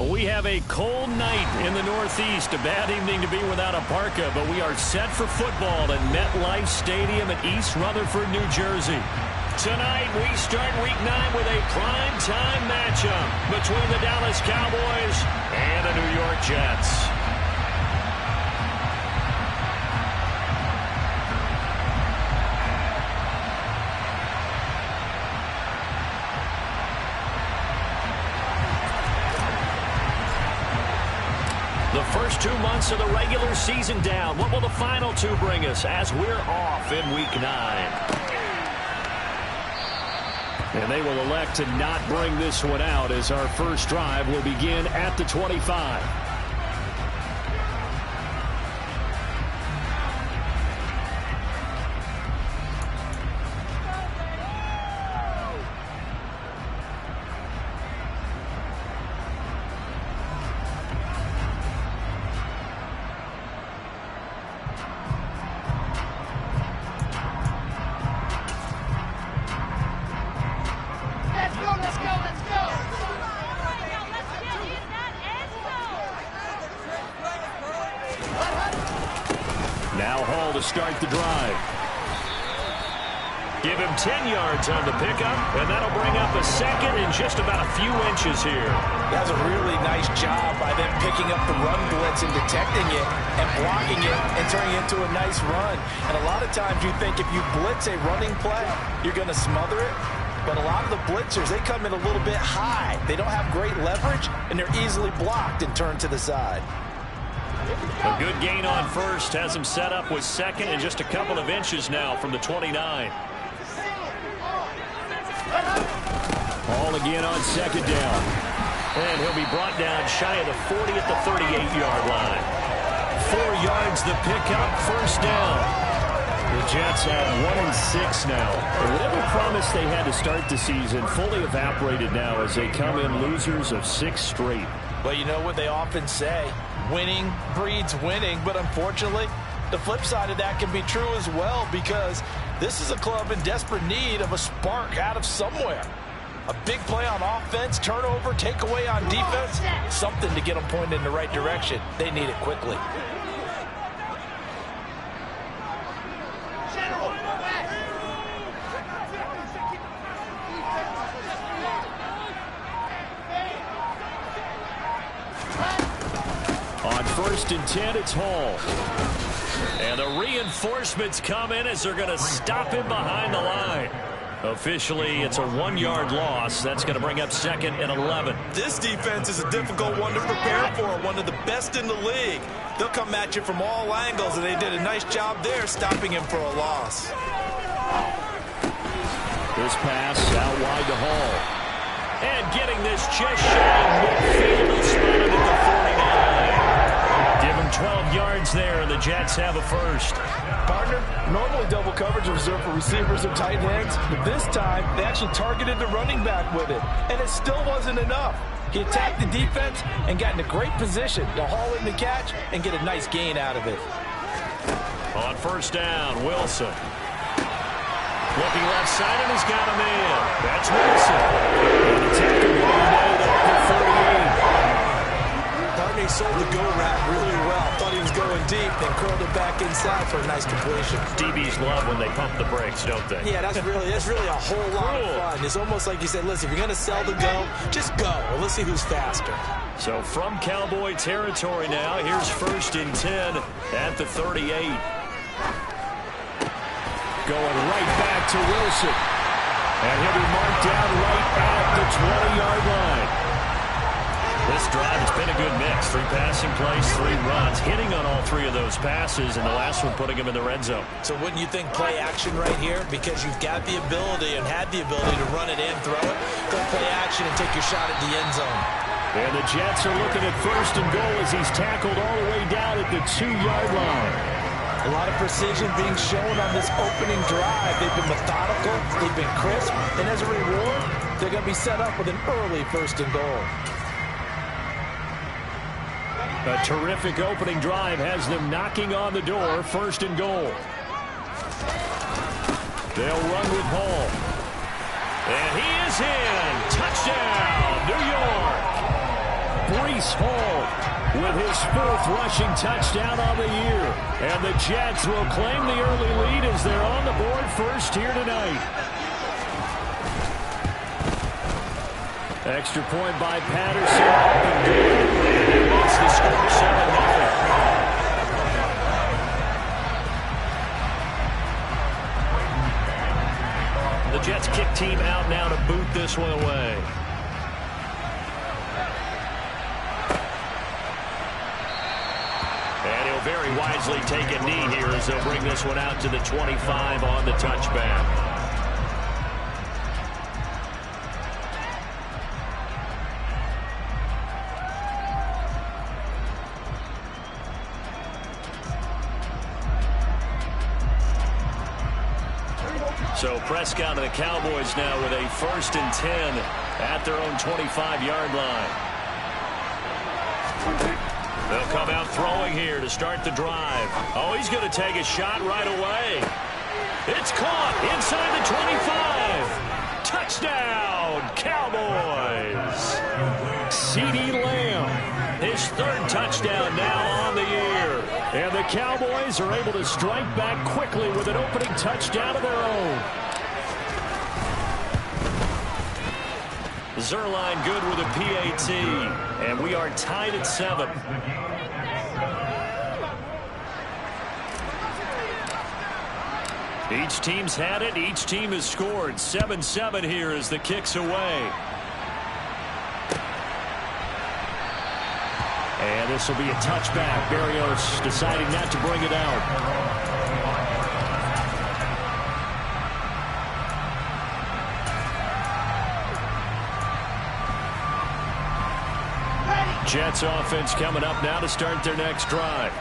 We have a cold night in the Northeast. A bad evening to be without a parka, but we are set for football at MetLife Stadium in East Rutherford, New Jersey. Tonight, we start Week 9 with a prime-time matchup between the Dallas Cowboys and the New York Jets. The first 2 months of the regular season down. What will the final 2 bring us as we're off in Week 9? And they will elect to not bring this one out as our first drive will begin at the 25. Now Hall to start the drive. Give him 10 yards on the pickup, and that'll bring up a second in just about a few inches here. That's a really nice job by them picking up the run blitz and detecting it and blocking it and turning it into a nice run. And a lot of times you think if you blitz a running play, you're going to smother it. But a lot of the blitzers, they come in a little bit high. They don't have great leverage, and they're easily blocked and turned to the side. A good gain on first has him set up with second and just a couple of inches now from the 29. Ball again on second down. And he'll be brought down shy of the 40 at the 38-yard line. 4 yards the pickup, first down. The Jets have 1-6 now. And whatever promise they had to start the season fully evaporated now as they come in losers of 6 straight. Well, you know what they often say, winning breeds winning, but unfortunately, the flip side of that can be true as well because this is a club in desperate need of a spark out of somewhere. A big play on offense, turnover, takeaway on defense, something to get them pointed in the right direction. They need it quickly. On 1st and 10, it's Hall. And the reinforcements come in as they're going to stop him behind the line. Officially, it's a 1-yard loss. That's going to bring up 2nd and 11. This defense is a difficult one to prepare for, one of the best in the league. They'll come at you from all angles, and they did a nice job there stopping him for a loss. This pass out wide to Hall. And getting this just shy of midfield, he's spotted at the 49. Give him 12 yards there, and the Jets have a first. Partner, normally double coverage is reserved for receivers and tight ends, but this time they actually targeted the running back with it, and it still wasn't enough. He attacked the defense and got in a great position to haul in the catch and get a nice gain out of it. On first down, Wilson. Looking left side, and he's got a man. That's Wilson. And the tackle going low at the 38. Barney sold the go route really well. Thought he was going deep, then curled it back inside for a nice completion. DBs love when they pump the brakes, don't they? Yeah, that's really a whole lot of fun. It's almost like you said, listen, if you're going to sell the go, just go. Well, let's see who's faster. So from Cowboy territory now, here's 1st and 10 at the 38. Going right back to Wilson. And he'll be marked down right at the 20-yard line. This drive has been a good mix. 3 passing plays, 3 runs. Hitting on all 3 of those passes, and the last one putting him in the red zone. So wouldn't you think play action right here? Because you've got the ability and had the ability to run it and throw it. Go play action and take your shot at the end zone. And the Jets are looking at 1st and goal as he's tackled all the way down at the 2-yard line. A lot of precision being shown on this opening drive. They've been methodical, they've been crisp, and as a reward, they're going to be set up with an early 1st and goal. A terrific opening drive has them knocking on the door. 1st and goal. They'll run with Hall. And he is in. Touchdown, New York. Breece Hall with his 4th rushing touchdown on the year. And the Jets will claim the early lead as they're on the board first here tonight. Extra point by Patterson. And makes the score 7-0. The Jets kick team out now to boot this one away. And he'll very wisely take a knee here as they'll bring this one out to the 25 on the touchback. So Prescott and the Cowboys now with a 1st and 10 at their own 25-yard line. They'll come out throwing here to start the drive. Oh, he's going to take a shot right away. It's caught inside the 25. Touchdown, Cowboys. CeeDee Lamb, his 3rd touchdown now on the year. And the Cowboys are able to strike back quickly with an opening touchdown of their own. Zerline good with a PAT. And we are tied at 7. Each team's had it. Each team has scored. 7-7 here as the kick's away. And this will be a touchback. Berrios deciding not to bring it out. Jets offense coming up now to start their next drive.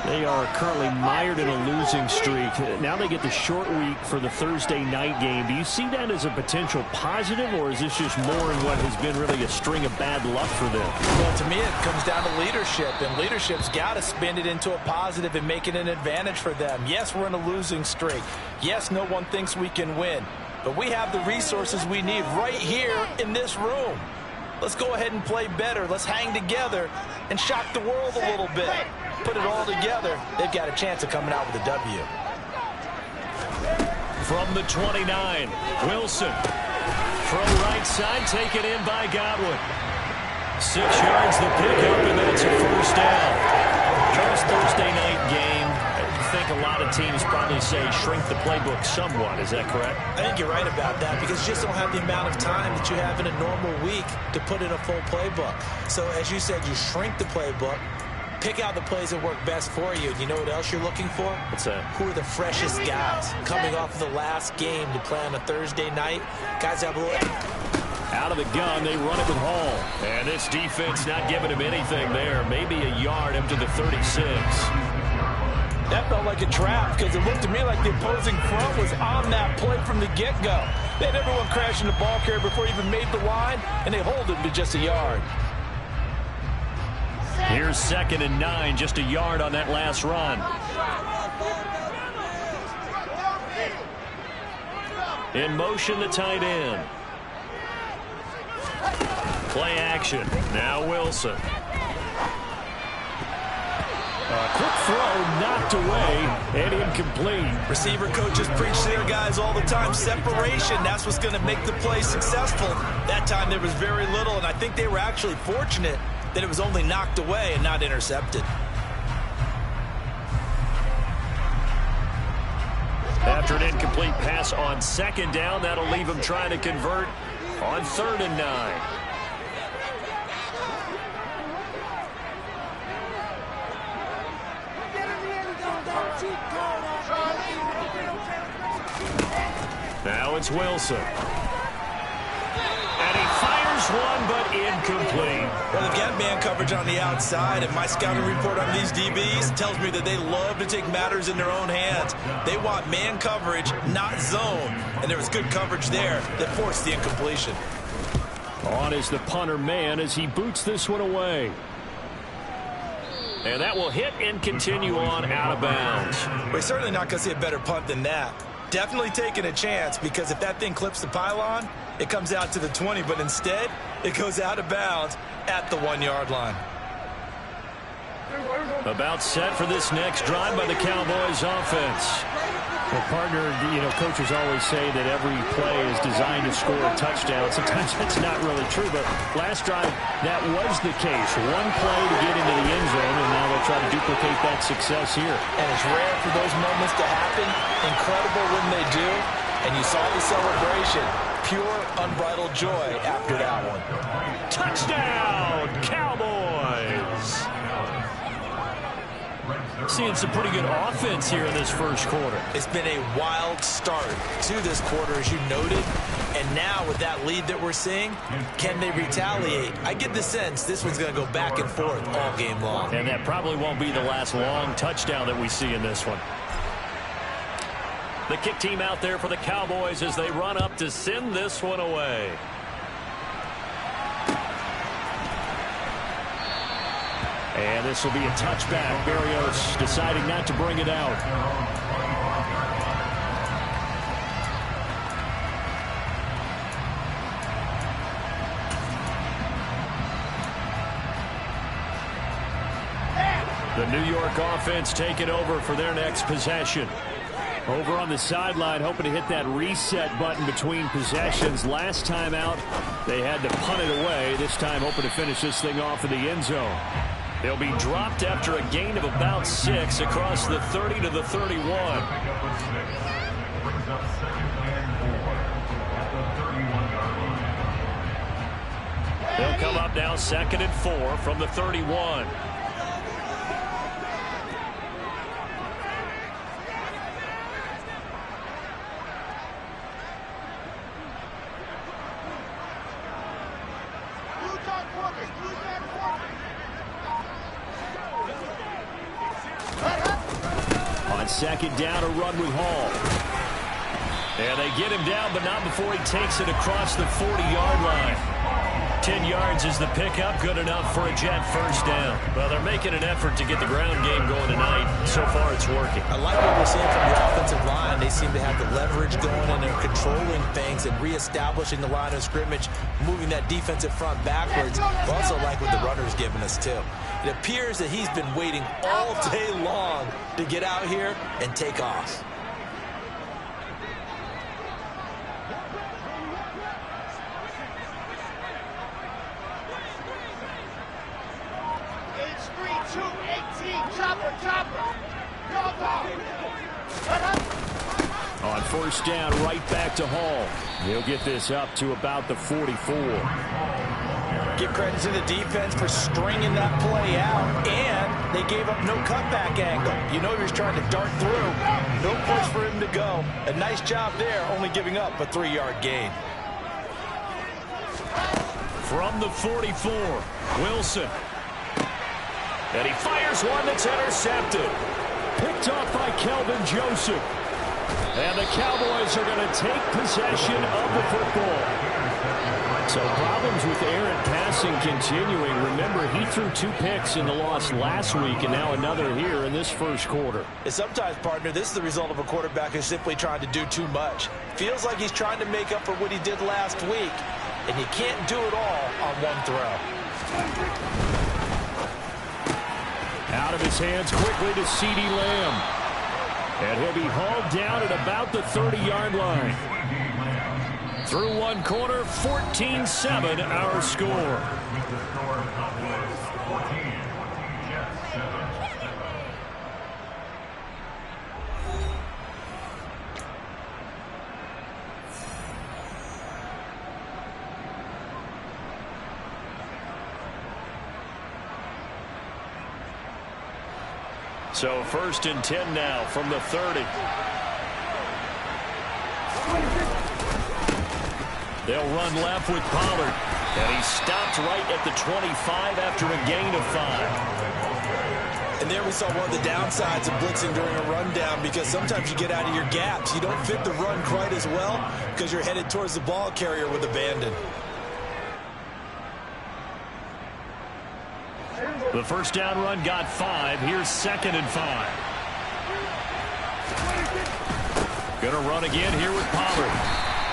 They are currently mired in a losing streak. Now they get the short week for the Thursday night game. Do you see that as a potential positive, or is this just more in what has been really a string of bad luck for them? Well, to me, it comes down to leadership, and leadership's got to spin it into a positive and make it an advantage for them. Yes, we're in a losing streak. Yes, no one thinks we can win, but we have the resources we need right here in this room. Let's go ahead and play better. Let's hang together and shock the world a little bit. Put it all together. They've got a chance of coming out with a W. From the 29, Wilson. Throw right side, taken in by Godwin. 6 yards the pickup, and that's a 1st down. First Thursday night game. I think a lot of teams probably say shrink the playbook somewhat. Is that correct? I think you're right about that, because you just don't have the amount of time that you have in a normal week to put in a full playbook. So as you said, you shrink the playbook, pick out the plays that work best for you. And you know what else you're looking for? What's that? Who are the freshest guys coming off of the last game to play on a Thursday night? Guys have a little... Out of the gun, they run it with Hall. And this defense not giving him anything there. Maybe a yard up to the 36. That felt like a trap, because it looked to me like the opposing front was on that play from the get-go. They had everyone crashing the ball carrier before he even made the line, and they hold him to just a yard. Here's 2nd and 9, just a yard on that last run. In motion, the tight end. Play action. Now Wilson. Quick throw, knocked away, and incomplete. Receiver coaches preach to their guys all the time. Separation, that's what's going to make the play successful. That time there was very little, and I think they were actually fortunate that it was only knocked away and not intercepted. After an incomplete pass on 2nd down, that'll leave him trying to convert on 3rd and 9. Now it's Wilson. And he fires one, but incomplete. Well, they've got man coverage on the outside, and my scouting report on these DBs tells me that they love to take matters in their own hands. They want man coverage, not zone. And there was good coverage there that forced the incompletion. On is the punter man as he boots this one away. And that will hit and continue on out of bounds. We're certainly not going to see a better punt than that. Definitely taking a chance, because if that thing clips the pylon, it comes out to the 20, but instead It goes out of bounds at the 1-yard line. About set for this next drive by the Cowboys offense. Well, partner, coaches always say that every play is designed to score a touchdown. Sometimes that's not really true, but last drive, that was the case. One play to get into the end zone, and now they'll try to duplicate that success here. And it's rare for those moments to happen. Incredible when they do. And you saw the celebration. Pure, unbridled joy after that one. Touchdown, Cowboys! Seeing some pretty good offense here in this first quarter. It's been a wild start to this quarter, as you noted. And now with that lead that we're seeing, can they retaliate? I get the sense this one's going to go back and forth all game long. And that probably won't be the last long touchdown that we see in this one. The kick team out there for the Cowboys as they run up to send this one away. And this will be a touchback. Berrios deciding not to bring it out. The New York offense taking over for their next possession. Over on the sideline, hoping to hit that reset button between possessions. Last time out, they had to punt it away. This time, hoping to finish this thing off in the end zone. They'll be dropped after a gain of about 6 across the 30 to the 31. They'll come up now 2nd and 4 from the 31. Second down, a run with Hall. And they get him down, but not before he takes it across the 40-yard line. 10 yards is the pickup, good enough for a Jet first down. Well, they're making an effort to get the ground game going tonight. So far, it's working. I like what we're seeing from the offensive line. They seem to have the leverage going, and they're controlling things and reestablishing the line of scrimmage, moving that defensive front backwards. I also like what the runner's giving us, too. It appears that he's been waiting all day long to get out here and take off. On first down, right back to Hall. He'll get this up to about the 44. Give credit to the defense for stringing that play out, and they gave up no cutback angle. You know he was trying to dart through. No place for him to go. A nice job there, only giving up a 3-yard gain. From the 44, Wilson. And he fires one that's intercepted. Picked off by Kelvin Joseph. And the Cowboys are going to take possession of the football. So problems with errant passing continuing. Remember, he threw 2 picks in the loss last week, and now another here in this first quarter. And sometimes, partner, this is the result of a quarterback who's simply trying to do too much. Feels like he's trying to make up for what he did last week, and you can't do it all on one throw. Out of his hands quickly to CeeDee Lamb. And he'll be hauled down at about the 30-yard line. Through one quarter, 14-7 our score. So 1st and 10 now from the 30. They'll run left with Pollard. And he stopped right at the 25 after a gain of 5. And there we saw one of the downsides of blitzing during a rundown, because sometimes you get out of your gaps. You don't fit the run quite as well because you're headed towards the ball carrier with abandon. The first down run got 5. Here's 2nd and 5. Gonna run again here with Pollard.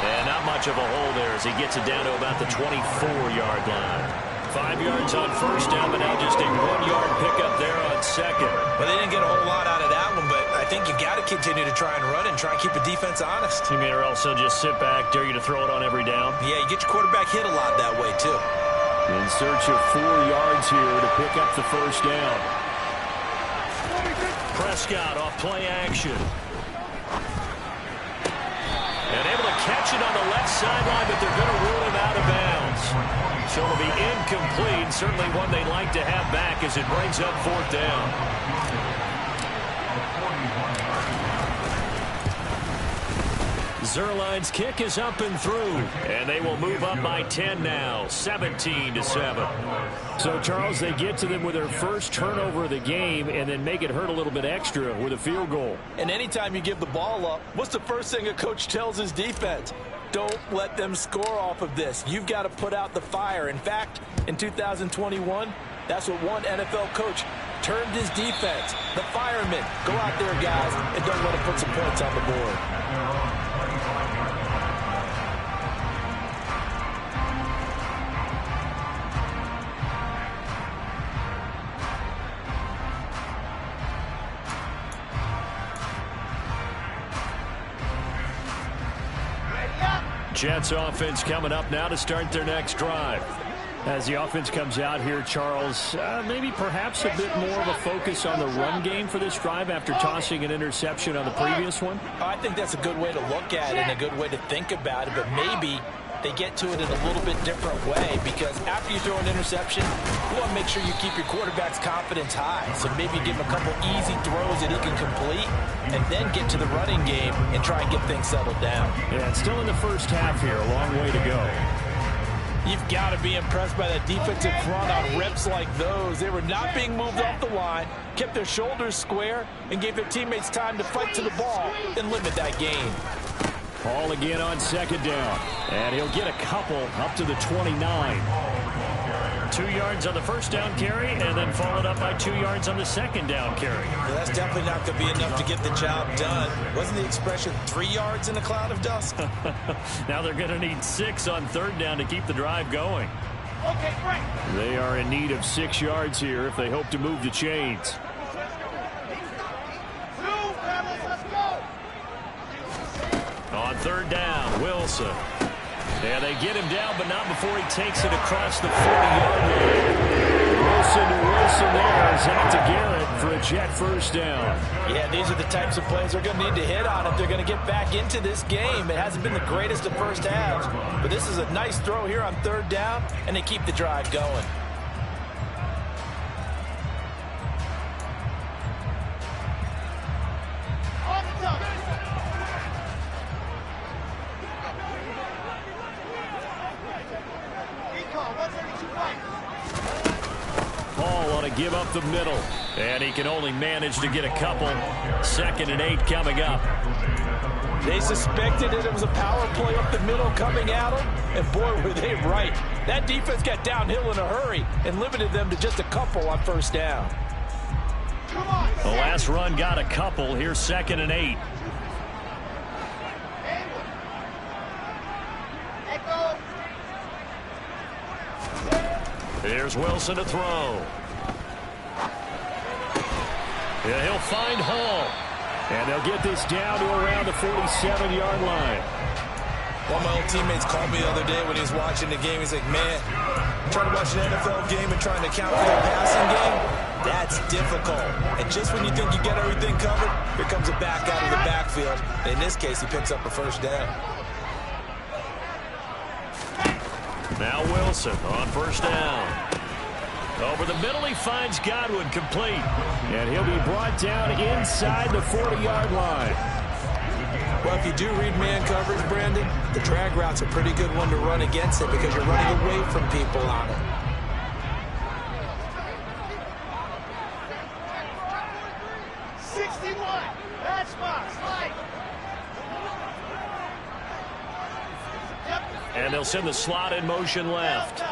And not much of a hole there as he gets it down to about the 24-yard line. 5 yards on first down, but now just a 1-yard pickup there on second. Well, they didn't get a whole lot out of that one, but I think you got to continue to try and run and try and keep the defense honest. You mean or else they'll just sit back, dare you to throw it on every down? Yeah, you get your quarterback hit a lot that way, too. In search of 4 yards here to pick up the first down. Prescott off play action. And able to catch it on the left sideline, but they're going to rule him out of bounds. So it'll be incomplete. Certainly one they'd like to have back as it brings up 4th down. Zerline's kick is up and through, and they will move up by 10 now, 17-7. So, Charles, they get to them with their first turnover of the game and then make it hurt a little bit extra with a field goal. And anytime you give the ball up, what's the first thing a coach tells his defense? Don't let them score off of this. You've got to put out the fire. In fact, in 2021, that's what one NFL coach termed his defense. The firemen. Go out there, guys, and don't let them put some points on the board. Jets offense coming up now to start their next drive. As the offense comes out here, Charles, maybe perhaps a bit more of a focus on the run game for this drive after tossing an interception on the previous one? I think that's a good way to look at it and a good way to think about it, but maybe they get to it in a little bit different way because after you throw an interception, you want to make sure you keep your quarterback's confidence high. So maybe give him a couple easy throws that he can complete and then get to the running game and try and get things settled down. Yeah, it's still in the first half here. A long way to go. You've got to be impressed by that defensive front on reps like those. They were not being moved off the line, kept their shoulders square, and gave their teammates time to fight to the ball and limit that gain. Ball again on second down. And he'll get a couple up to the 29. 2 yards on the first down carry, and then followed up by 2 yards on the second down carry. Well, that's definitely not going to be enough to get the job done. Wasn't the expression 3 yards in a cloud of dust? Now they're going to need 6 on third down to keep the drive going. Okay, great. They are in need of 6 yards here if they hope to move the chains. On third down, Wilson. Yeah, they get him down, but not before he takes it across the 40-yard line. Wilson to Wilson there is out to Garrett for a Jet first down. Yeah, these are the types of plays they're going to need to hit on if they're going to get back into this game. It hasn't been the greatest of first halves, but this is a nice throw here on third down, and they keep the drive going. Paul ought to give up the middle, and he can only manage to get a couple. 2nd and 8 coming up. They suspected it was a power play up the middle coming at them, and boy, were they right. That defense got downhill in a hurry and limited them to just a couple on first down. The last run got a couple. Here's 2nd and 8. Here's Wilson to throw. Yeah, he'll find Hall. And they'll get this down to around the 47-yard line. One of my old teammates called me the other day when he was watching the game. He's like, man, trying to watch an NFL game and trying to account for their passing game, that's difficult. And just when you think you get everything covered, here comes a back out of the backfield. And in this case, he picks up a first down. Now Wilson on first down. Over the middle, he finds Godwin complete. And he'll be brought down inside the 40-yard line. Well, if you do read man coverage, Brandon, the drag route's a pretty good one to run against it because you're running away from people on it. And they'll send the slot in motion left.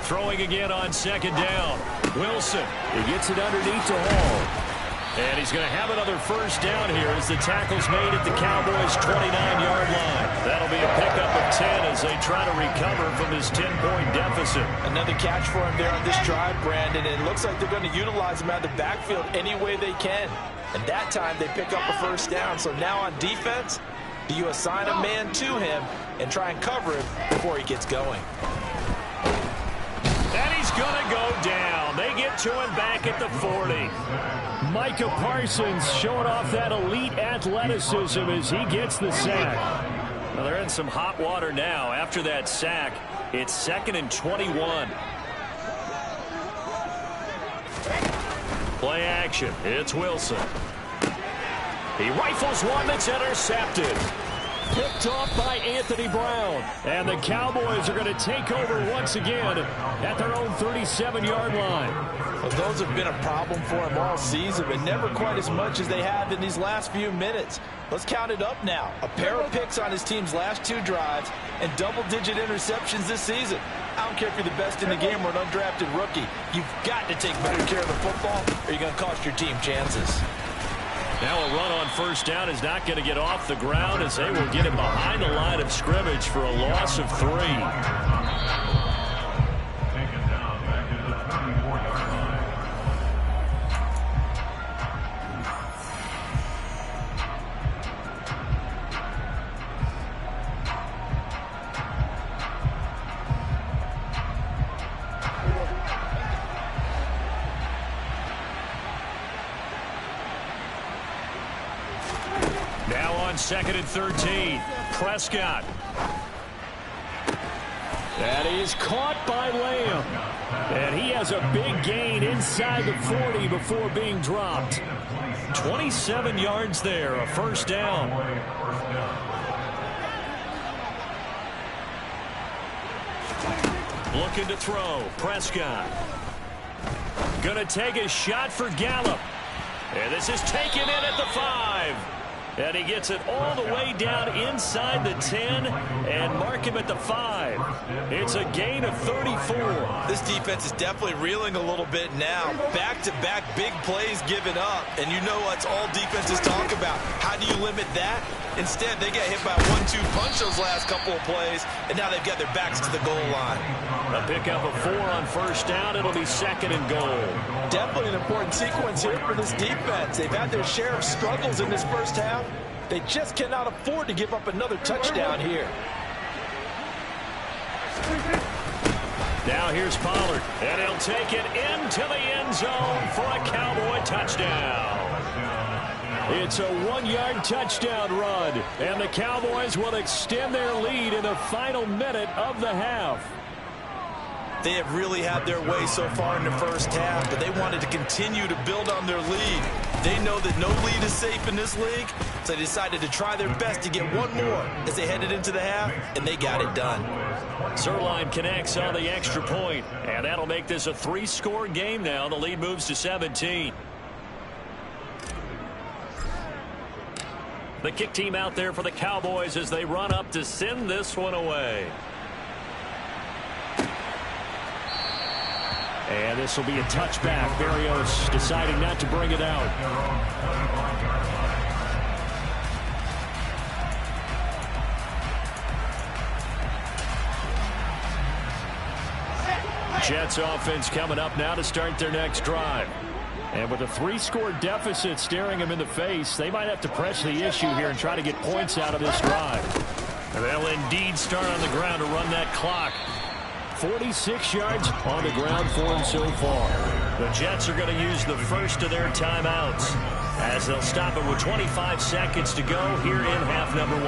Throwing again on second down. Wilson. He gets it underneath to Hall. And he's going to have another first down here as the tackle's made at the Cowboys' 29-yard line. That'll be a pickup of 10 as they try to recover from this 10-point deficit. Another catch for him there on this drive, Brandon. It looks like they're going to utilize him out of the backfield any way they can. And that time they pick up a first down. So now on defense, do you assign a man to him and try and cover him before he gets going? And he's going to go down. They get to him back at the 40. Micah Parsons showing off that elite athleticism as he gets the sack. Well, they're in some hot water now. After that sack, it's 2nd and 21. Play action. It's Wilson. He rifles one that's intercepted. Picked off by Anthony Brown. And the Cowboys are going to take over once again at their own 37-yard line. Well, those have been a problem for him all season, but never quite as much as they have in these last few minutes. Let's count it up now. A pair of picks on his team's last 2 drives and double-digit interceptions this season. I don't care if you're the best in the game or an undrafted rookie. You've got to take better care of the football or you're going to cost your team chances. Now a run on first down is not going to get off the ground as they will get him behind the line of scrimmage for a loss of 3. Now on 2nd and 13, Prescott. That is caught by Lamb. And he has a big gain inside the 40 before being dropped. 27 yards there, a first down. Looking to throw, Prescott. Gonna take a shot for Gallup. And this is taken in at the 5. And he gets it all the way down inside the 10 and mark him at the 5. It's a gain of 34. This defense is definitely reeling a little bit now. Back-to-back big plays given up. And you know what's all defenses talk about. How do you limit that? Instead, they get hit by a 1-2 punch those last couple of plays, and now they've got their backs to the goal line. A pickup of 4 on first down. It'll be 2nd and goal. Definitely an important sequence here for this defense. They've had their share of struggles in this first half. They just cannot afford to give up another touchdown here. Now here's Pollard, and he'll take it into the end zone for a Cowboy touchdown. It's a 1-yard touchdown run, and the Cowboys will extend their lead in the final minute of the half. They have really had their way so far in the first half, but they wanted to continue to build on their lead. They know that no lead is safe in this league, so they decided to try their best to get one more as they headed into the half, and they got it done. Zerline connects on the extra point, and that'll make this a 3-score game now. The lead moves to 17. The kick team out there for the Cowboys as they run up to send this one away. And this will be a touchback. Barrios deciding not to bring it out. Jets offense coming up now to start their next drive. And with a 3-score deficit staring them in the face, they might have to press the issue here and try to get points out of this drive. And they'll indeed start on the ground to run that clock. 46 yards on the ground for him so far. The Jets are going to use the first of their timeouts as they'll stop it with 25 seconds to go here in half number 1.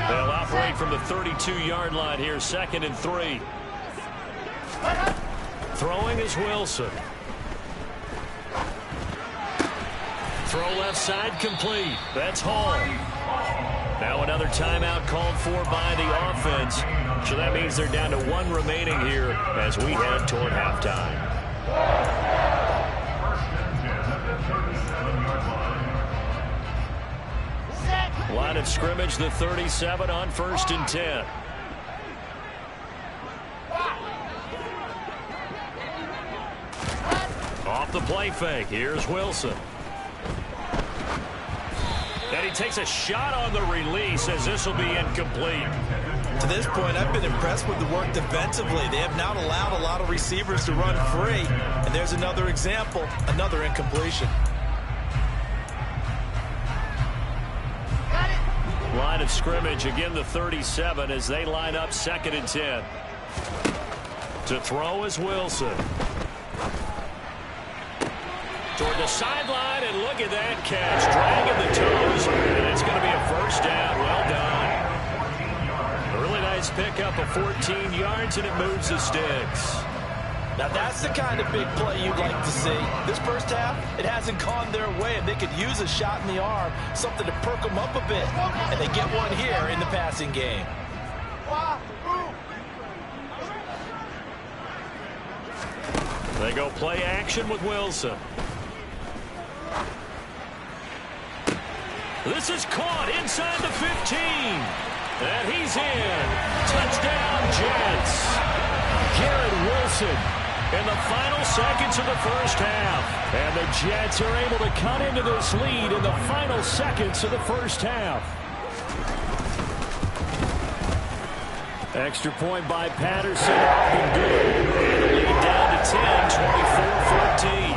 They'll operate from the 32-yard line here, 2nd and 3. Throwing is Wilson. Throw left side complete. That's Hall. Now another timeout called for by the offense. So that means they're down to 1 remaining here as we head toward halftime. Line of scrimmage, the 37 on 1st and 10. the play fake. Here's Wilson. And he takes a shot on the release as this will be incomplete. To this point, I've been impressed with the work defensively. They have not allowed a lot of receivers to run free. And there's another example, another incompletion. Line of scrimmage, again the 37 as they line up 2nd and 10. To throw is Wilson. Toward the sideline, and look at that catch. Dragging the toes, and it's going to be a first down. Well done. A really nice pickup of 14 yards, and it moves the sticks. Now that's the kind of big play you'd like to see. This first half, it hasn't gone their way, and they could use a shot in the arm, something to perk them up a bit. And they get one here in the passing game. They go play action with Wilson. This is caught inside the 15. And he's in. Touchdown, Jets. Garrett Wilson in the final seconds of the first half. And the Jets are able to cut into this lead in the final seconds of the first half. Extra point by Patterson off and good. And the lead down to 10, 24-14.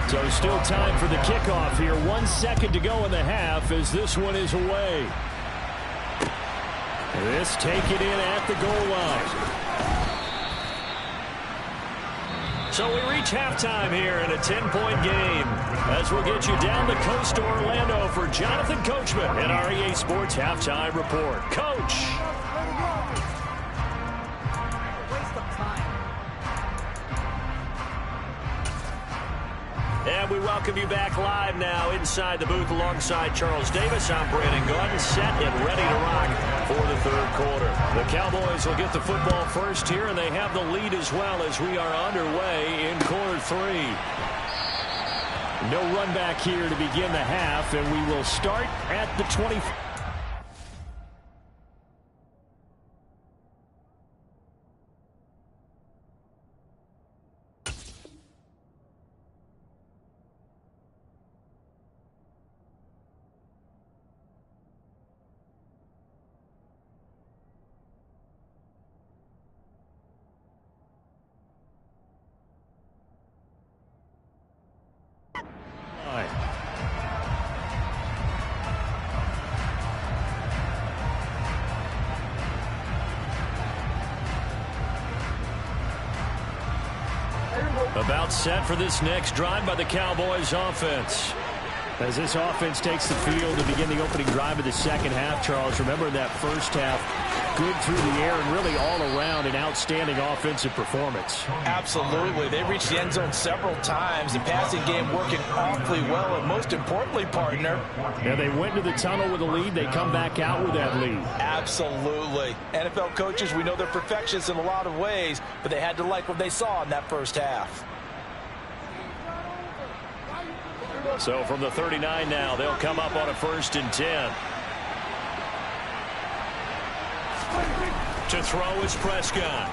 So still time for the kickoff here. 1 second to go in the half as this one is away. This taken in at the goal line. So we reach halftime here in a 10-point game as we'll get you down the coast to Orlando for Jonathan Coachman and our EA Sports Halftime Report. Coach. And we welcome you back live now inside the booth alongside Charles Davis. I'm Brandon Gordon, set and ready to rock for the third quarter. The Cowboys will get the football first here, and they have the lead as well as we are underway in quarter 3. No run back here to begin the half, and we will start at the 20. About set for this next drive by the Cowboys offense. As this offense takes the field to begin the opening drive of the second half, Charles, remember that first half, good through the air and really all around an outstanding offensive performance. Absolutely. They reached the end zone several times. The passing game working awfully well, and most importantly, partner. Yeah, they went to the tunnel with a lead. They come back out with that lead. Absolutely. NFL coaches, we know they're perfectionists in a lot of ways, but they had to like what they saw in that first half. So from the 39 now, they'll come up on a 1st and 10. To throw is Prescott.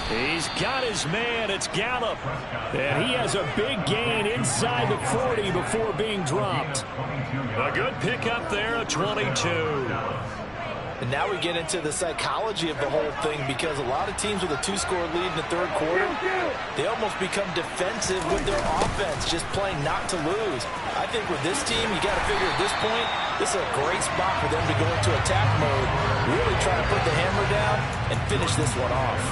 He's got his man. It's Gallup. And he has a big gain inside the 40 before being dropped. A good pickup there, a 22. And now we get into the psychology of the whole thing, because a lot of teams with a 2-score lead in the third quarter, they almost become defensive with their offense, just playing not to lose. I think with this team, you got to figure at this point, this is a great spot for them to go into attack mode, really try to put the hammer down and finish this one off.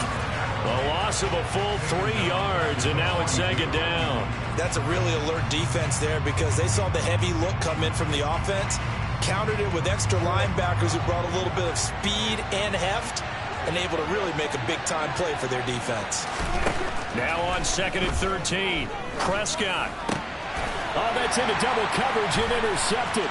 A loss of a full 3 yards, and now it's 2nd down. That's a really alert defense there, because they saw the heavy look come in from the offense, countered it with extra linebackers who brought a little bit of speed and heft, and able to really make a big-time play for their defense. Now on 2nd and 13, Prescott. Oh, that's into double coverage and intercepted.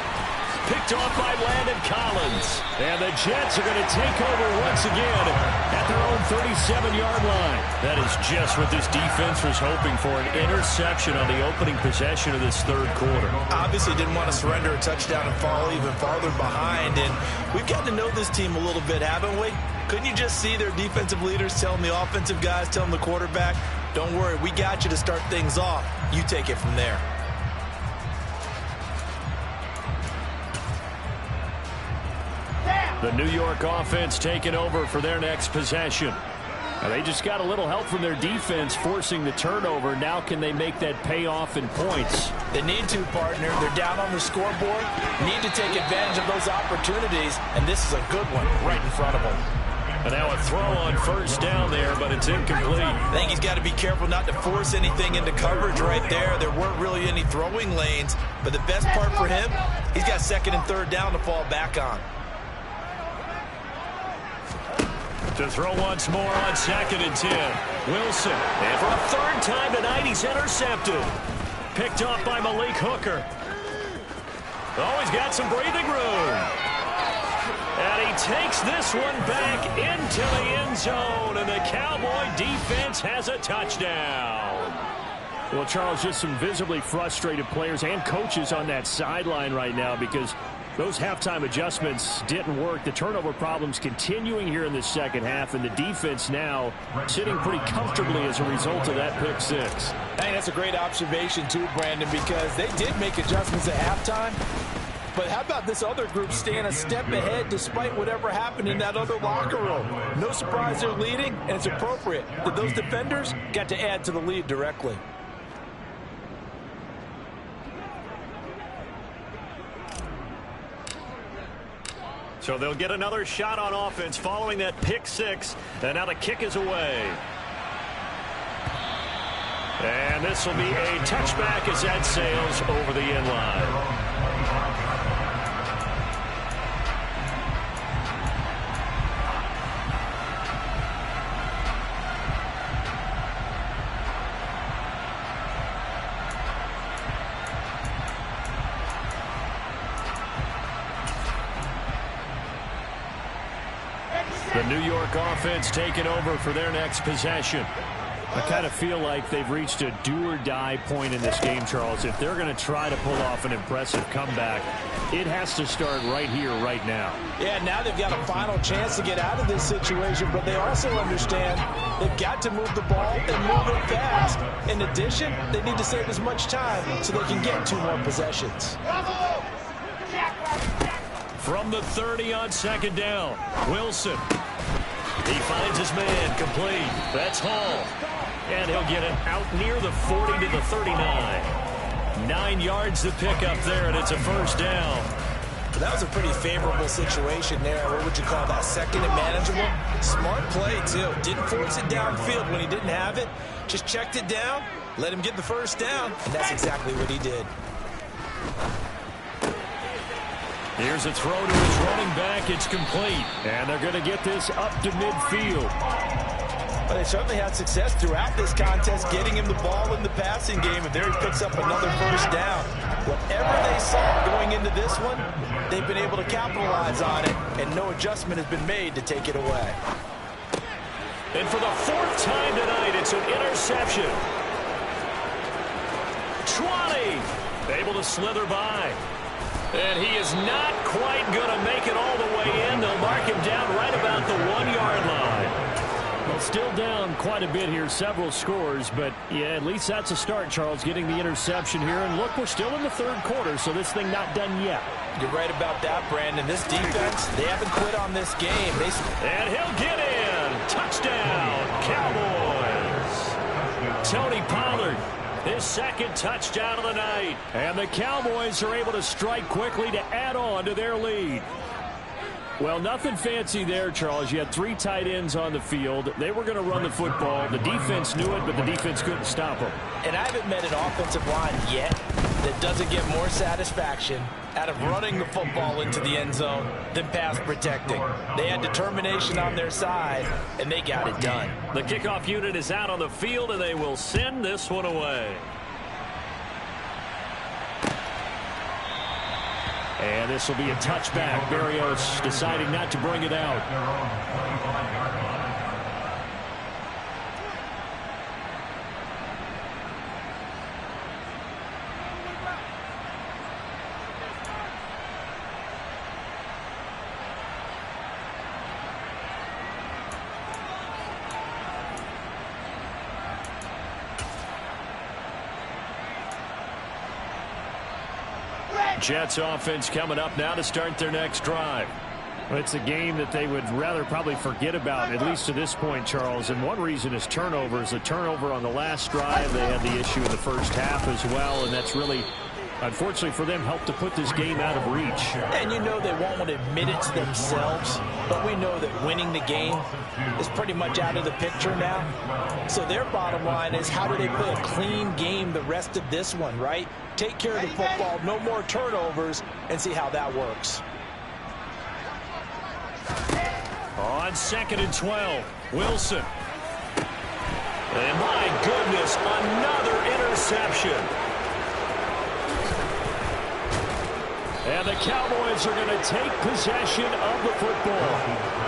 picked off by Landon Collins. And the Jets are going to take over once again at their own 37-yard line. That is just what this defense was hoping for, an interception on the opening possession of this third quarter. Obviously didn't want to surrender a touchdown and fall even farther behind. And we've gotten to know this team a little bit, haven't we? Couldn't you just see their defensive leaders telling the offensive guys, telling the quarterback, don't worry, we got you to start things off. You take it from there. The New York offense taking over for their next possession. Now they just got a little help from their defense forcing the turnover. Now can they make that pay off in points? They need to, partner. They're down on the scoreboard. Need to take advantage of those opportunities, and this is a good one right in front of them. And now a throw on first down there, but it's incomplete. I think he's got to be careful not to force anything into coverage right there. There weren't really any throwing lanes, but the best part for him, he's got second and third down to fall back on. To throw once more on 2nd and 10. Wilson. And for a third time tonight, he's intercepted. Picked off by Malik Hooker. Oh, he's got some breathing room. And he takes this one back into the end zone. And the Cowboy defense has a touchdown. Well, Charles, just some visibly frustrated players and coaches on that sideline right now because those halftime adjustments didn't work. The turnover problems continuing here in the second half, and the defense now sitting pretty comfortably as a result of that pick six. I think that's a great observation too, Brandon, because they did make adjustments at halftime. But how about this other group staying a step ahead despite whatever happened in that other locker room? No surprise they're leading, and it's appropriate that those defenders got to add to the lead directly. So they'll get another shot on offense following that pick six. And now the kick is away. And this will be a touchback as that sails over the end line. The New York offense taking over for their next possession. I kind of feel like they've reached a do-or-die point in this game, Charles. If they're going to try to pull off an impressive comeback, it has to start right here, right now. Yeah, now they've got a final chance to get out of this situation, but they also understand they've got to move the ball and move it fast. In addition, they need to save as much time so they can get 2 more possessions. From the 30 on 2nd down, Wilson. He finds his man complete. That's Hall. And he'll get it out near the 40 to the 39. 9 yards to pick up there, and it's a first down. That was a pretty favorable situation there. What would you call that? Second and manageable? Smart play, too. Didn't force it downfield when he didn't have it. Just checked it down, let him get the first down, and that's exactly what he did. Here's a throw to his running back. It's complete. And they're going to get this up to midfield. But they certainly had success throughout this contest getting him the ball in the passing game. And there he picks up another first down. Whatever they saw going into this one, they've been able to capitalize on it. And no adjustment has been made to take it away. And for the 4th time tonight, it's an interception. 20. Able to slither by. And he is not quite going to make it all the way in. They'll mark him down right about the 1-yard line. Well, still down quite a bit here, several scores. But, yeah, at least that's a start, Charles, getting the interception here. And, look, we're still in the 3rd quarter, so this thing not done yet. You're right about that, Brandon. This defense, they haven't quit on this game. And he'll get in. Touchdown, Cowboys. Tony Pollard. His 2nd touchdown of the night. And the Cowboys are able to strike quickly to add on to their lead. Well, nothing fancy there, Charles. You had 3 tight ends on the field. They were going to run the football. The defense knew it, but the defense couldn't stop them. And I haven't met an offensive line yet that doesn't get more satisfaction out of running the football into the end zone than pass protecting. They had determination on their side, and they got it done. The kickoff unit is out on the field, and they will send this one away. And this will be a touchback. Barrios deciding not to bring it out. Jets offense coming up now to start their next drive. Well, it's a game that they would rather probably forget about, at least to this point, Charles. And one reason is turnovers. A turnover on the last drive. They had the issue in the first half as well, and that's really, unfortunately for them, helped to put this game out of reach. And you know they won't want to admit it to themselves, but we know that winning the game is pretty much out of the picture now. So their bottom line is, how do they play a clean game the rest of this one, right? Take care of the football, no more turnovers, and see how that works. On 2nd and 12, Wilson. And my goodness, another interception. And the Cowboys are going to take possession of the football.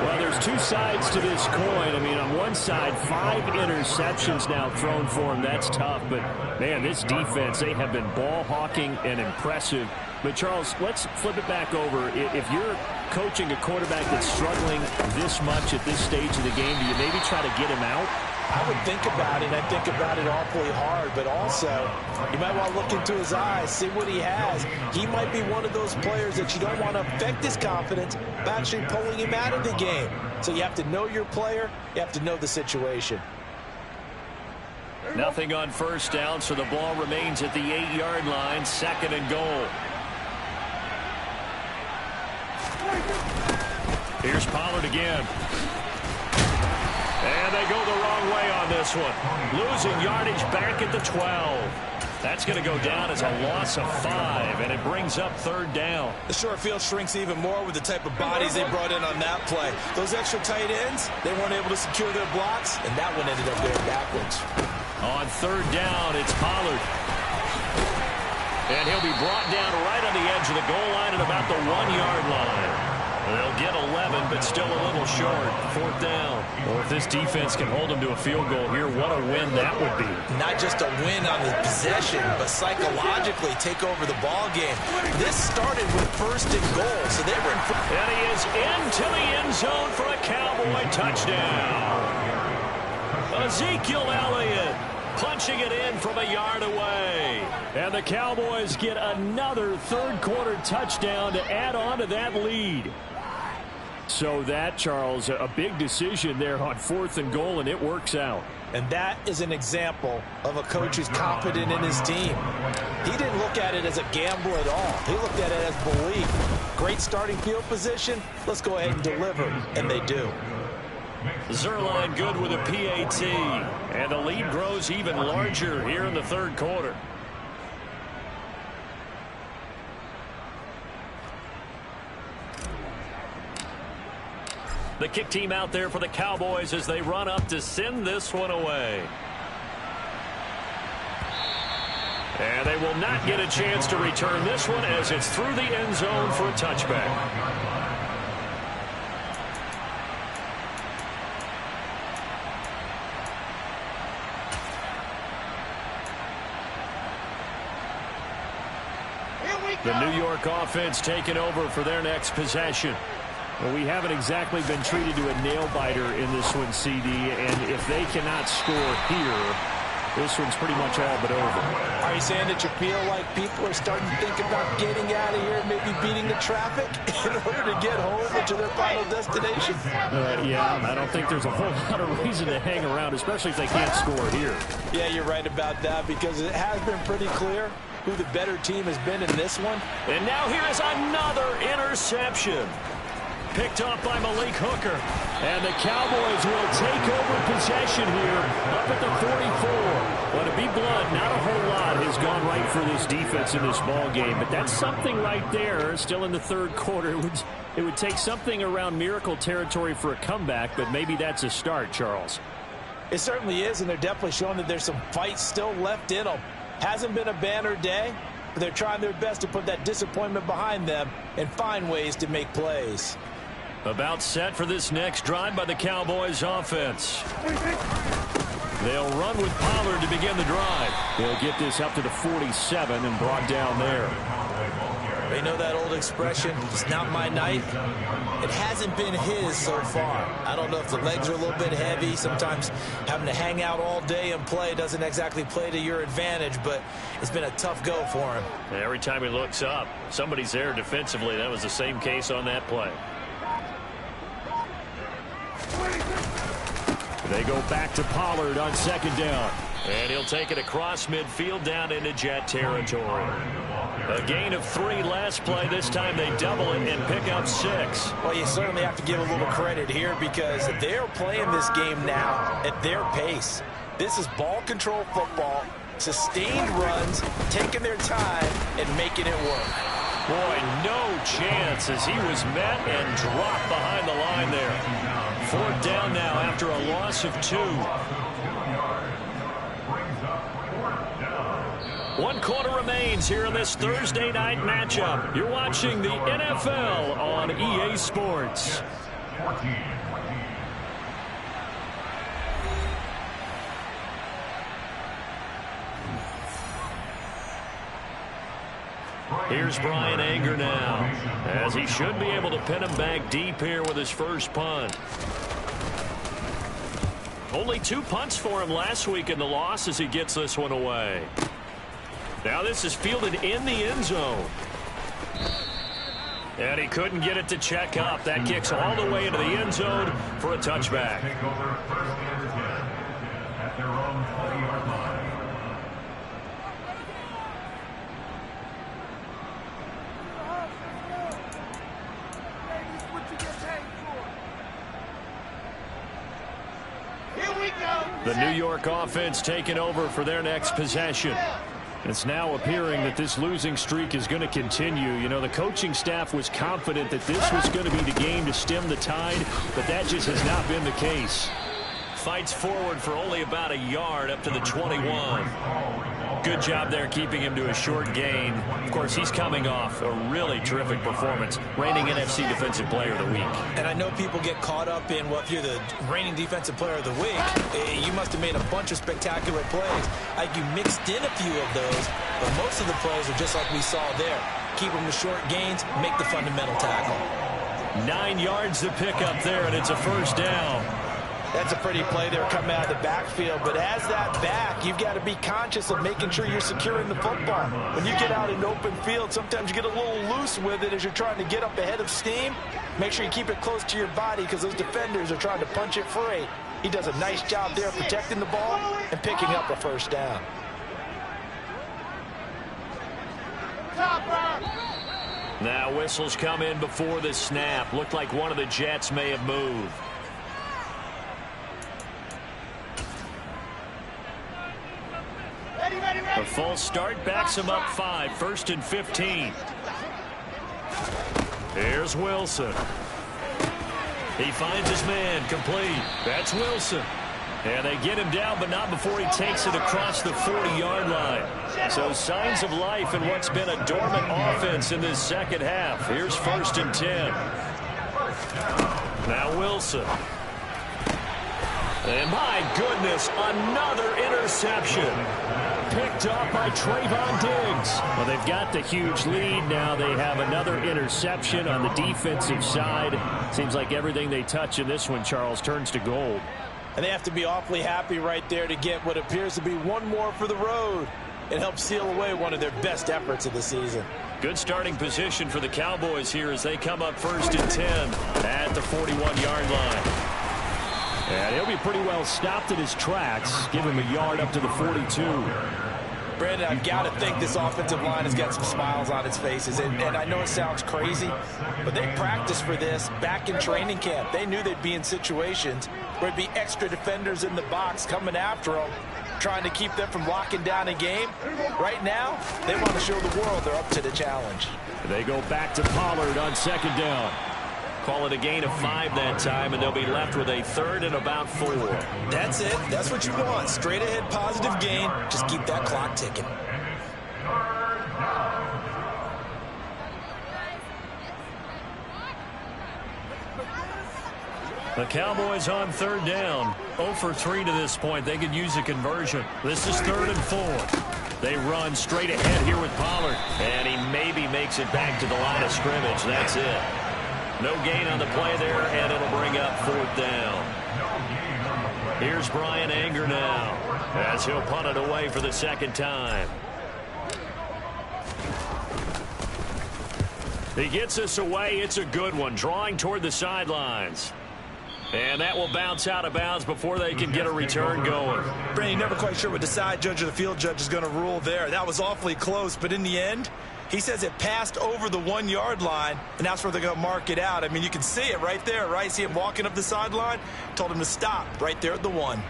Well, there's two sides to this coin. I mean, on one side, 5 interceptions now thrown for him. That's tough. But, man, this defense, they have been ball hawking and impressive. But, Charles, let's flip it back over. If you're coaching a quarterback that's struggling this much at this stage of the game, do you maybe try to get him out? I would think about it. I think about it awfully hard, but also you might want to look into his eyes, see what he has. He might be one of those players that you don't want to affect his confidence by actually pulling him out of the game. So you have to know your player. You have to know the situation. Nothing on first down, so the ball remains at the 8-yard line, 2nd and goal. Here's Pollard again. And they go the wrong way on this one. Losing yardage back at the 12. That's going to go down as a loss of 5, and it brings up 3rd down. The short field shrinks even more with the type of bodies they brought in on that play. Those extra tight ends, they weren't able to secure their blocks, and that one ended up going backwards. On 3rd down, it's Pollard. And he'll be brought down right on the edge of the goal line at about the 1-yard line. They'll get 11, but still a little short. 4th down. Well, if this defense can hold them to a field goal here, what a win that would be. Not just a win on the possession, but psychologically take over the ball game. This started with 1st and goal, so they were in front. And he is into the end zone for a Cowboy touchdown. Ezekiel Elliott punching it in from a yard away. And the Cowboys get another 3rd quarter touchdown to add on to that lead. So that, Charles, a big decision there on 4th and goal, and it works out. And that is an example of a coach who's confident in his team. He didn't look at it as a gamble at all. He looked at it as belief. Great starting field position. Let's go ahead and deliver. And they do. Zerline good with a PAT. And the lead grows even larger here in the 3rd quarter. The kick team out there for the Cowboys as they run up to send this one away. And they will not get a chance to return this one as it's through the end zone for a touchback. The New York offense taking over for their next possession. Well, we haven't exactly been treated to a nail-biter in this one, CD, and if they cannot score here, this one's pretty much all but over. Are you saying that you feel like people are starting to think about getting out of here and maybe beating the traffic in order to get home or to their final destination? Yeah, I don't think there's a whole lot of reason to hang around, especially if they can't score here. Yeah, you're right about that, because it has been pretty clear who the better team has been in this one. And now here is another interception. Picked up by Malik Hooker. And the Cowboys will take over possession here up at the 44. Well, to be blunt, not a whole lot has gone right for this defense in this ball game, but that's something right there. Still in the 3rd quarter. It would take something around miracle territory for a comeback, but maybe that's a start, Charles. It certainly is, and they're definitely showing that there's some fight still left in them. Hasn't been a banner day, but they're trying their best to put that disappointment behind them and find ways to make plays. About set for this next drive by the Cowboys offense. They'll run with Pollard to begin the drive. They'll get this up to the 47 and brought down there. They know that old expression, it's not my night. It hasn't been his so far. I don't know if the legs are a little bit heavy. Sometimes having to hang out all day and play doesn't exactly play to your advantage, but it's been a tough go for him. Every time he looks up, somebody's there defensively. That was the same case on that play. They go back to Pollard on second down. And he'll take it across midfield down into Jet territory. A gain of 3 last play. This time they double it and pick up 6. Well, you certainly have to give a little credit here because they're playing this game now at their pace. This is ball control football, sustained runs, taking their time and making it work. Boy, no chance as he was met and dropped behind the line there. 4th down now after a loss of 2. 1 quarter remains here in this Thursday night matchup. You're watching the NFL on EA Sports. Here's Brian Anger now, as he should be able to pin him back deep here with his first punt. Only 2 punts for him last week in the loss as he gets this one away. Now this is fielded in the end zone. And he couldn't get it to check up. That kicks all the way into the end zone for a touchback. The New York offense taking over for their next possession. It's now appearing that this losing streak is going to continue. You know, the coaching staff was confident that this was going to be the game to stem the tide, but that just has not been the case. Fights forward for only about a yard up to the 21. Good job there keeping him to a short gain. Of course, he's coming off a really terrific performance, reigning NFC Defensive Player of the Week. And I know people get caught up in, well, if you're the reigning Defensive Player of the Week, you must have made a bunch of spectacular plays. Like you mixed in a few of those, but most of the plays are just like we saw there. Keep them to short gains, make the fundamental tackle. 9 yards to pick up there, and it's a first down. That's a pretty play there coming out of the backfield. But as that back, you've got to be conscious of making sure you're securing the football. When you get out in open field, sometimes you get a little loose with it as you're trying to get up ahead of steam. Make sure you keep it close to your body because those defenders are trying to punch it free. He does a nice job there protecting the ball and picking up a first down. Now whistles come in before the snap. Looked like one of the Jets may have moved. A false start backs him up 5. 1st and 15. Here's Wilson. He finds his man complete. That's Wilson. And they get him down, but not before he takes it across the 40-yard line. So signs of life in what's been a dormant offense in this second half. Here's 1st and 10. Now Wilson. And my goodness, another interception. Picked up by Trayvon Diggs. Well, they've got the huge lead. Now they have another interception on the defensive side. Seems like everything they touch in this one, Charles, turns to gold. And they have to be awfully happy right there to get what appears to be one more for the road. It helps seal away one of their best efforts of the season. Good starting position for the Cowboys here as they come up 1st and 10 at the 41-yard line. And he'll be pretty well stopped in his tracks. Give him a yard up to the 42. Brandon, I've got to think this offensive line has got some smiles on its faces. And I know it sounds crazy, but they practiced for this back in training camp. They knew they'd be in situations where there'd be extra defenders in the box coming after them, trying to keep them from locking down a game. Right now, they want to show the world they're up to the challenge. They go back to Pollard on second down. Call it a gain of 5 that time, and they'll be left with a 3rd and about 4. That's it. That's what you want. Straight ahead positive gain. Just keep that clock ticking. The Cowboys on third down. 0 for 3 to this point. They could use a conversion. This is 3rd and 4. They run straight ahead here with Pollard. And he maybe makes it back to the line of scrimmage. That's it. No gain on the play there, and it'll bring up 4th down. Here's Brian Anger now, as he'll punt it away for the 2nd time. He gets us away. It's a good one, drawing toward the sidelines. And that will bounce out of bounds before they can get a return going. Brandon, never quite sure what the side judge or the field judge is going to rule there. That was awfully close, but in the end, he says it passed over the 1-yard line, and that's where they're going to mark it out. I mean, you can see it right there, right? See him walking up the sideline? Told him to stop right there at the 1.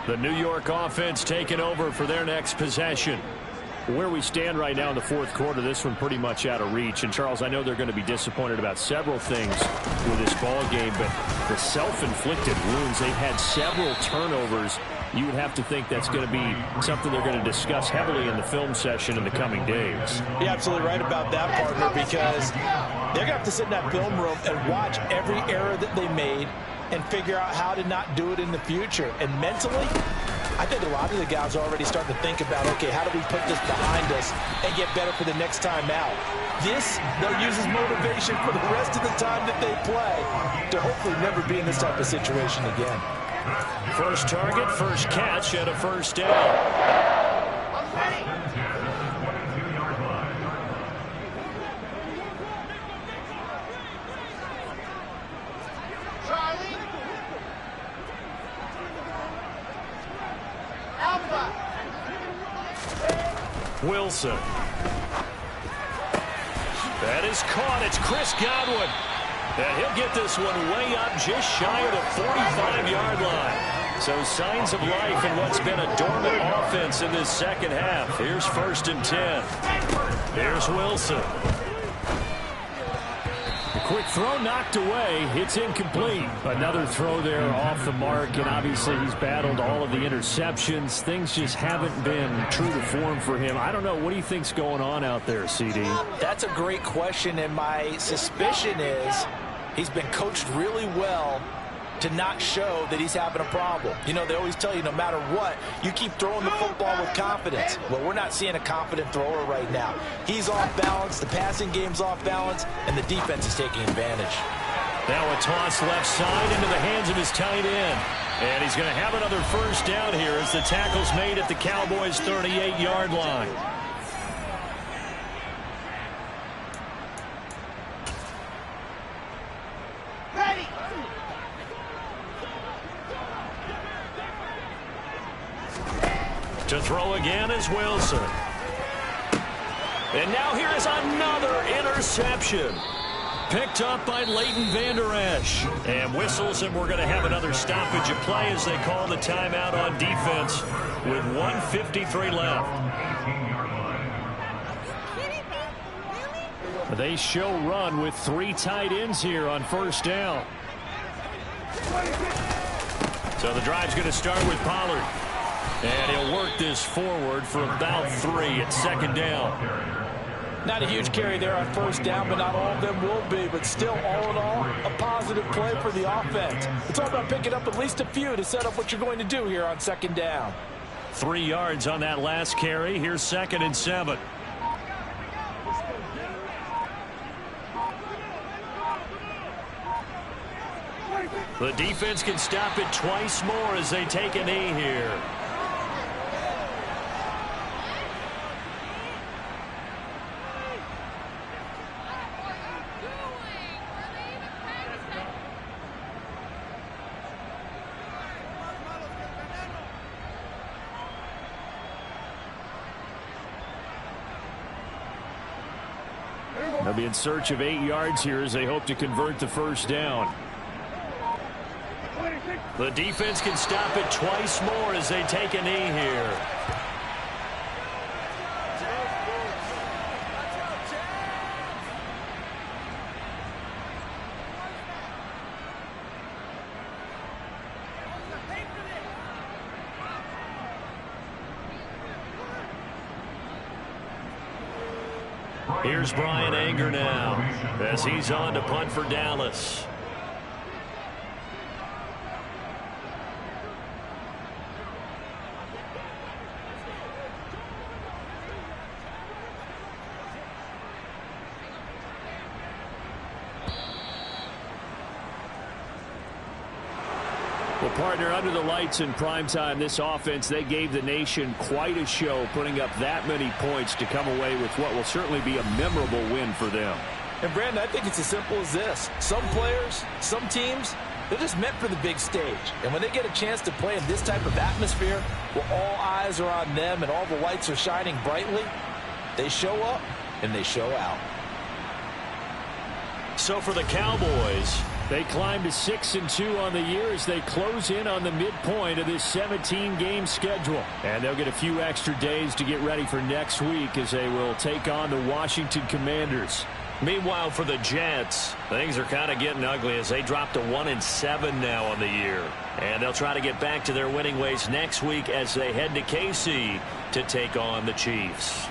The New York offense taking over for their next possession. Where we stand right now in the 4th quarter, this one pretty much out of reach. And, Charles, I know they're going to be disappointed about several things with this ball game, but the self-inflicted wounds, they've had several turnovers. You would have to think that's going to be something they're going to discuss heavily in the film session in the coming days. You're absolutely right about that, partner, because they're going to have to sit in that film room and watch every error that they made and figure out how to not do it in the future. And mentally, I think a lot of the guys are already starting to think about, okay, how do we put this behind us and get better for the next time out? This, they'll use as motivation for the rest of the time that they play to hopefully never be in this type of situation again. First target, first catch, and a 1st down. Wilson. That is caught. It's Chris Godwin. And he'll get this one way up just shy of the 45-yard line. So signs of life in what's been a dormant offense in this 2nd half. Here's 1st and 10. Here's Wilson. Quick throw knocked away. It's incomplete. Another throw there off the mark, and obviously he's battled all of the interceptions. Things just haven't been true to form for him. I don't know. What do you think's going on out there, CD? That's a great question, and my suspicion is he's been coached really well to not show that he's having a problem. You know, they always tell you no matter what, you keep throwing the football with confidence. Well, we're not seeing a confident thrower right now. He's off balance, the passing game's off balance, and the defense is taking advantage. Now a toss left side into the hands of his tight end. And he's going to have another 1st down here as the tackle's made at the Cowboys' 38-yard line. To throw again is Wilson. And now here is another interception. Picked up by Leighton Vander Esch. And whistles, and we're going to have another stoppage of play as they call the timeout on defense with 1:53 left. They show run with 3 tight ends here on 1st down. So the drive's going to start with Pollard. And he'll work this forward for about 3 at 2nd down. Not a huge carry there on 1st down, but not all of them will be. But still, all in all, a positive play for the offense. It's all about picking up at least a few to set up what you're going to do here on 2nd down. 3 yards on that last carry. Here's 2nd and 7. The defense can stop it twice more as they take a knee here. They'll be in search of 8 yards here as they hope to convert the 1st down. The defense can stop it twice more as they take a knee here. Here's Brian Anger now as he's on to punt for Dallas. Well, partner, under the lights in primetime, this offense, they gave the nation quite a show, putting up that many points to come away with what will certainly be a memorable win for them. And, Brandon, I think it's as simple as this. Some players, some teams, they're just meant for the big stage. And when they get a chance to play in this type of atmosphere, where all eyes are on them and all the lights are shining brightly, they show up and they show out. So for the Cowboys, they climb to 6-2 on the year as they close in on the midpoint of this 17-game schedule. And they'll get a few extra days to get ready for next week as they will take on the Washington Commanders. Meanwhile, for the Jets, things are kind of getting ugly as they drop to 1-7 now on the year. And they'll try to get back to their winning ways next week as they head to KC to take on the Chiefs.